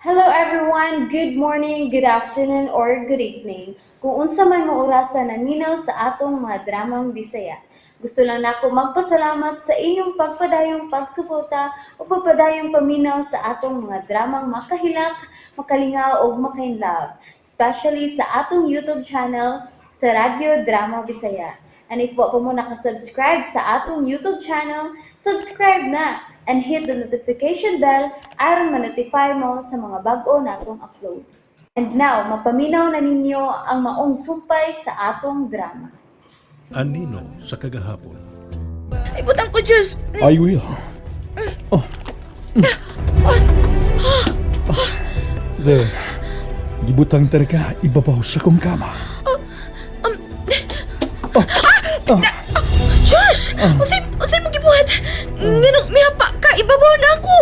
Hello everyone, good morning, good afternoon, or good evening. Kung unsa man mo orasan naminaw sa atong mga dramang Bisaya. Gusto lang nako magpasalamat sa inyong pagpadayong pagsuporta o pagpadayong paminaw sa atong mga dramang makahilak, makalingaw o makainlove, especially sa atong YouTube channel sa Radyo Drama Bisaya. And if wa pa mo nakasubscribe sa atong YouTube channel, subscribe na and hit the notification bell aron ma-notify mo sa mga bag-o natong uploads. And now, mapaminaw na ninyo ang maong sumpay sa atong drama. Anino sa kagahapon. Ibutang ko, Diyos! I will. Oh. There. Gibutang talaga ibabaw sa kong kama. Diyos! Usay mo gibuhat! Nganong mihapa ka, ibabaw na ako!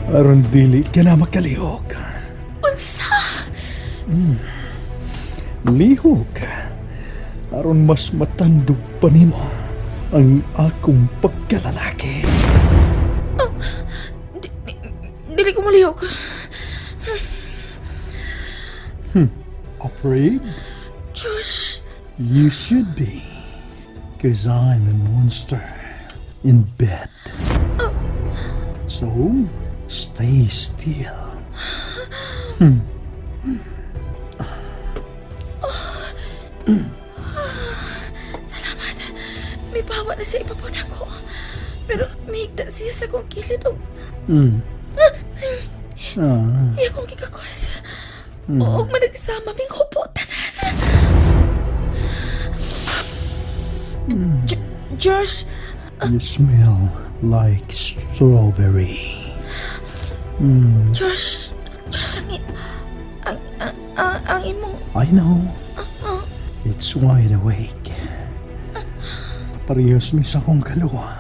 Aron dili ka na makalihok. Unsa? Lihok. Aron mas matandog pa nimo ang akong pagkalalaki. Dili ko malihok. Afraid? Diyos! You should be. 'Cause I'm a monster in bed. So, stay still. Salamat. May bawa na siya ibabaw na ako. Pero may higda siya sa kong kilid o iya kong gigakos. O managsama ming hupo tanan. Josh! You smell like strawberry. Josh! Josh, ang imong... I know. It's wide awake. Parehas mi sa kong kaluwa.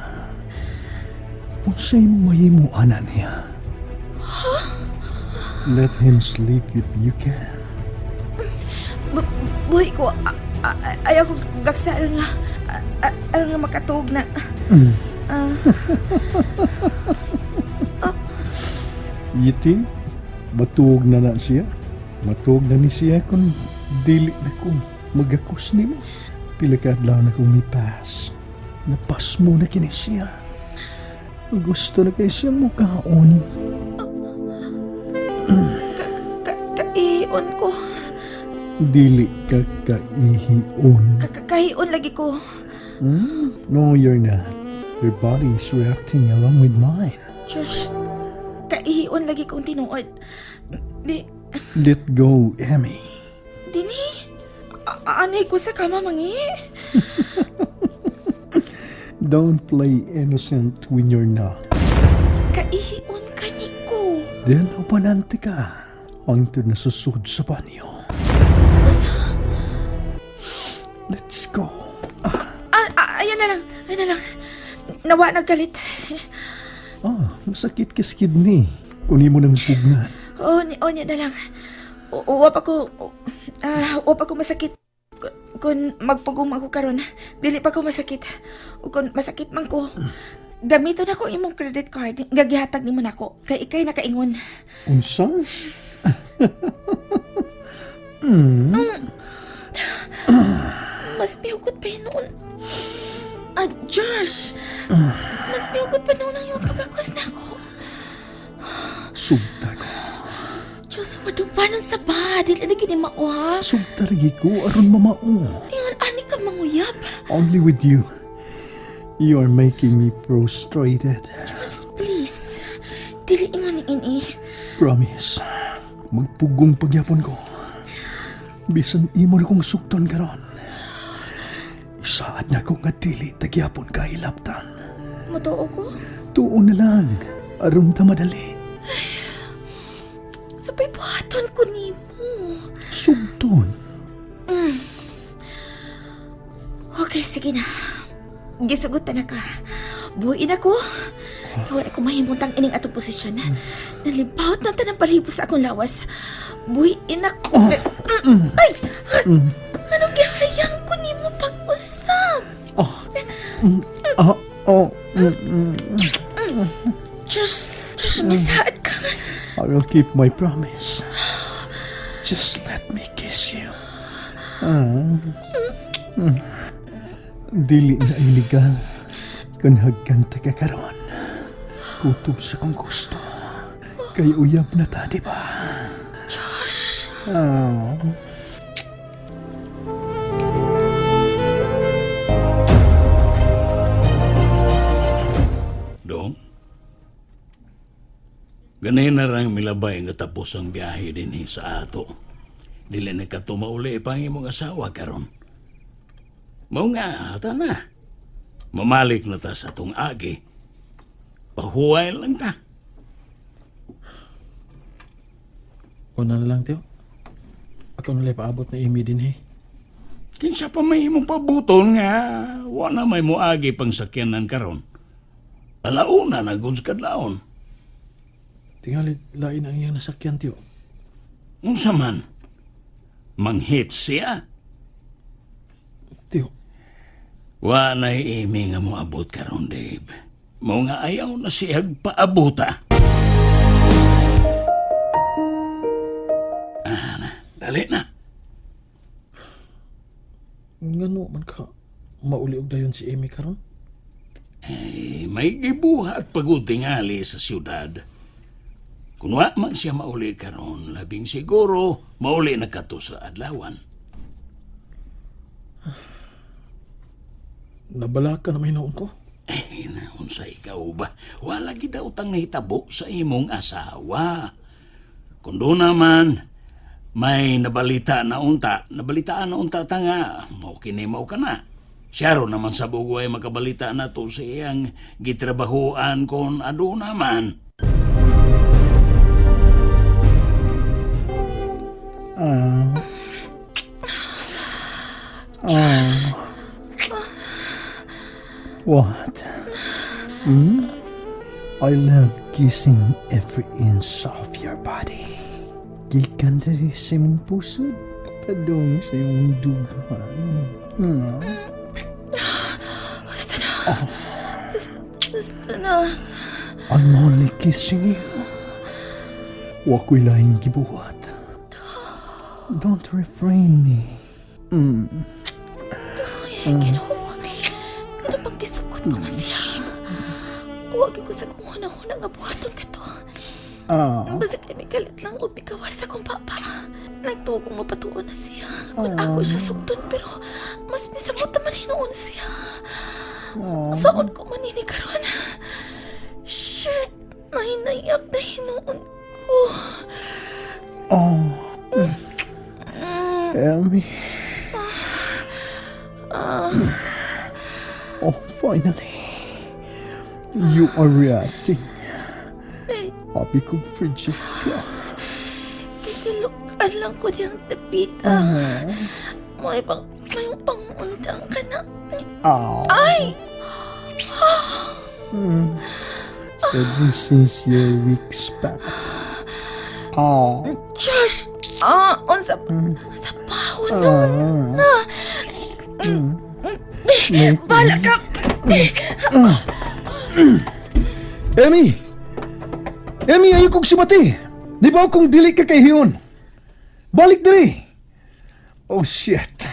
Unsay mahimuanan niya? Let him sleep if you can. Buhay ko, ayaw ko gaksa nga. Ayaw nga makatuog na. You think? Matuog na siya? Matuog na ni siya kung dili na kong magakos ni mo. Pila ka adlaw na kong ipas. Napas mo na kini siya. Gusto na kay siya mukaon. Kaion ko. Dili ka kaihion. Kahion lagi ko. No, you're not. Your body is reacting along with mine. Josh, kaihion lagi kong tinuod. Let go, Emmy. Dini, anay ko sa kama mangi. Don't play innocent when you're not. Kaihion kani ko. Then, upanante ka. Hangtod na susud sa banyo. Basta, Let's go. ayan na lang. Nawa nagkalit. Masakit ka sa kidney. Kunin mo ng pugnan. Niya na lang. Wap ako masakit. Kung magpugong ako karon, dili pa ko masakit. O kung masakit man ko, gamiton ako imong credit card. Gagihatag nimo nako. Kay ikay nakaingon. Unsa? Mas biugot pa yun noon. Josh! Mas biugot pa noon ang iyong pagkakos na ako. Sugta ko. Diyos, wadupanon sa ba? Dili na gini mauha. Sugta lagi ko aron mamao. Ingon, ani ka manguyab. Only with you. You are making me prostrated. Diyos, please. Dili ingon ni ini. Promise. Magpugong pagyapon ko. Bisan imo na kong sukton karon. Isaad na kong dili tagyapon ka hilaptan. Matuo ko? Tuo na lang. Aron ta madali. Sabay buhaton ko ni mo. Sugton. Okay, sige na. Gisugot na ka. Buuin ako. Kaya ako mahimuntang ining atong posisyon. Nalibawat na tanang palibos sa akong lawas. Buuin ako. Ay! Anong gihayang ko ni mo pag-usap? Diyos, misaad ka. I will keep my promise. Just let me kiss you. Dili na illegal kung hagkanta ka karon. Kutob sa kong gusto. Kay uyab na ta, di ba? Josh, Dong? Ganay na lang milabay nga tapos ang biyahe din sa ato. Dili na ka tumauli pa ang imong asawa karon. Mao nga, ata na. Mamalik na ta sa tong agi. Pahuway lang ta. Una na lang, Teo. Ako nalay paabot na imi din, eh. Kinsa pa may imong pabuton nga wala may muagi pang sakyanan karon. Alauna na gud sa kadlaon. Tingali, lain ang iyang nasakyan, Teo. Unsa man? Manghit siya? Teo, Wa na imi nga moabot karon, Dave. Mao nga ayaw na siyag paabuta. Dali na. ngano man ka mauli og dayon si Amy karon? May gibuhat pagod tingali sa siyudad. Kung wa man siya mauli karon, labing siguro mauli na kato sa adlawan. Nabalaka na may noon ko. Naon sa ikaw ba? Wala gid daw tang nahitabo sa imong asawa. Kung doon naman, may nabalitaan na unta ta nga, mao kini mao ka na. Siya ro naman sa bugway makabalita na to sa iyang gitrabahuan kon ado naman. What? I love kissing every inch of your body. Gikan dari sa imong puso, padong sa imong dugaan. basta na. Basta na. I'm only kissing you. Wa ko'y lahing gibuhat. Don't refrain me. Ginawa. Ano pang gisukot ko man siya? Huwag ko sa kung hunang-hunang abuhaton ka to. Basta kami galit lang o bigawas sa kong papa. Nagtuwa kong mapatuon na siya. Kung ako siya sukton pero mas misamot naman hinoon siya. Saon ko manini karon. Shit! Nahinayak na hinoon ko. Amy. Oh, finally. You are reacting. Happy kong friendship ka. Kikilukan lang ko diyang tapita. May pangundang ka na. Ay! So this is your weak spot. Josh! Unsa sa pahon nun. Bala ka! Amy! Amy, ayaw kong sumati. Di ba kung dili ka kay Hiyon? Balik diri. Oh, shit.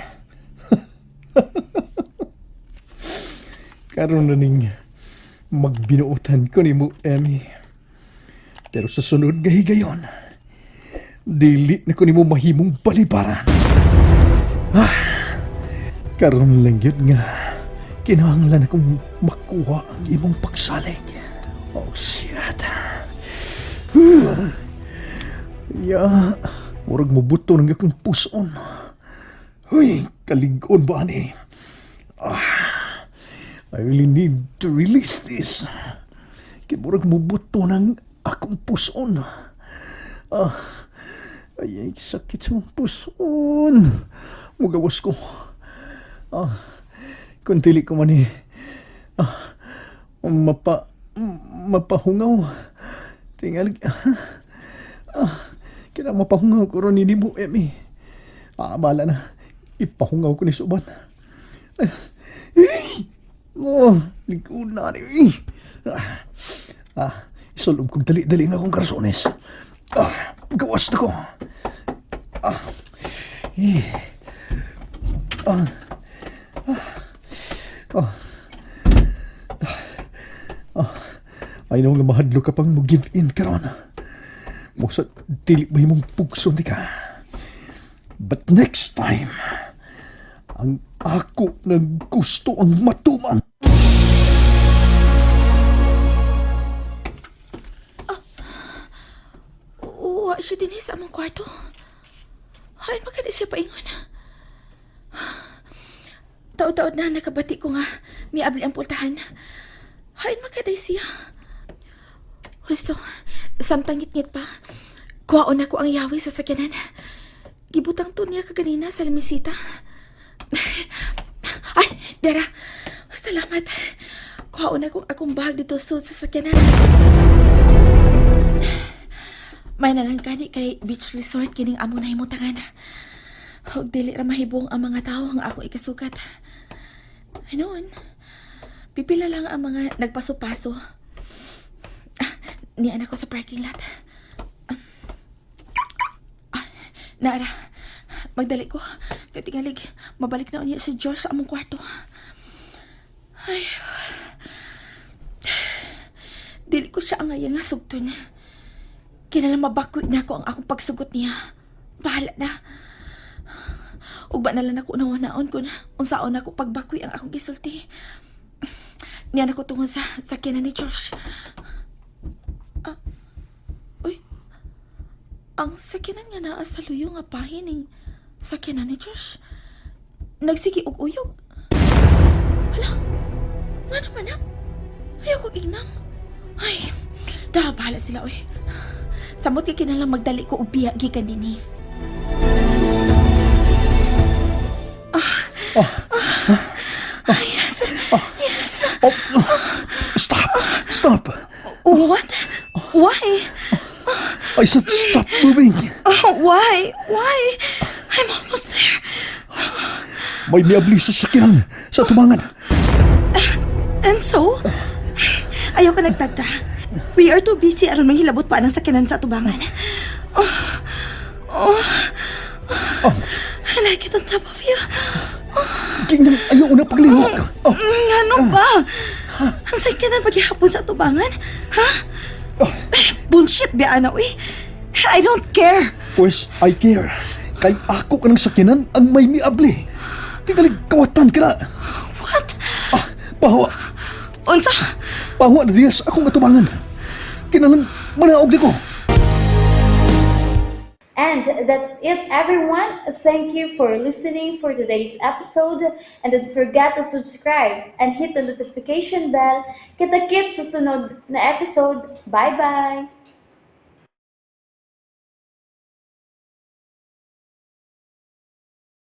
Karoon na ning magbinuutan ko ni mo, Amy. Pero sa sunod gahigayon, dili na ko ni mo mahimong balibaran. Karoon lang yun nga. Kinahanglan akong makuha ang imong pagsalig. Oh, shit. Murag mabuto ng akong puson. Huy, kaligon ba ni? I really need to release this. Kaya murag mabuto ng akong puson. Ay, sakit sa puson. Mugawas ko. Kung dili ko man mapahungaw. Tingal. Kaya mapahungaw ko ron ni mo, Emi. Bala na. Ipahungaw ko ni Suban. Ligon na ni. Isulog kong dali-dali nga akong karsones. Gawas na ko. Eh. Ay nung nga mahadlo ka pang mo give in karon. Mo sa dili ba mong pugso di ka. But next time, ang ako nang gusto ang matuman. Wa siya din sa among kwarto. Hain magkada siya paingon. Taod-taod na nakabati ko nga may abli ang pultahan. Hain magkada siya. Gusto, samtang ngit-ngit pa. Kuhaon ako ang yawi sa sakyanan. Gibutang to niya kaganina sa lamisita. Ay, Dara. Salamat. Kuhaon akong bahag dito sa sakyanan. May nalang gani kay beach resort kining amo na himutangan. Huwag dili ra mahibong ang mga tao ang ako ikasukat. Anoon? Pipila lang ang mga nagpaso-paso. Niyan ako sa parking lot. Nara, magdali ko. Katingalig, mabalik na niya si Josh sa among kwarto. Ay. Dili ko siya ang nga sugton. Kinalang mabakwit na ako ang akong pagsugot niya. Bahala na. Ugba na lang ako nawanaon kung unsaon ako pagbakwi ang akong gisulti. Niyan ako tungod sa sakyanan ni Josh. Uy, ang sakyanan nga naa sa luyo nga pahining sakyanan ni Josh. Nagsigi og uyog. Hala, nga naman na. Ayaw ko ignam. Ay, bahala sila, oy. Samot ka kinalang magdali ko ubiya gikan dinhi. Yes. Yes. Stop! Stop! What? Why? I said stop moving! Why? Why? I'm almost there. May niabli sa sakyan sa tumangan. And so? Ayaw ka nagtagta. We are too busy aron manghilabot pa ng sakyanan sa tubangan. I like it on top of you. Kingdom, ayaw na paglihok. Ano ba? Ang sakyanan paghihapon sa tubangan? Ha? Bullshit, Biana, uy. I don't care. Pues, I care. Kay ako ka ng sakyanan ang may miabli. Tingalig kawatan ka na. What? Pahawa. Unsa? Pahawa na diyas akong atubangan. Kinalang manaog di ko. And that's it, everyone. Thank you for listening for today's episode. And don't forget to subscribe and hit the notification bell. Kita-kits sa sunod na episode. Bye-bye!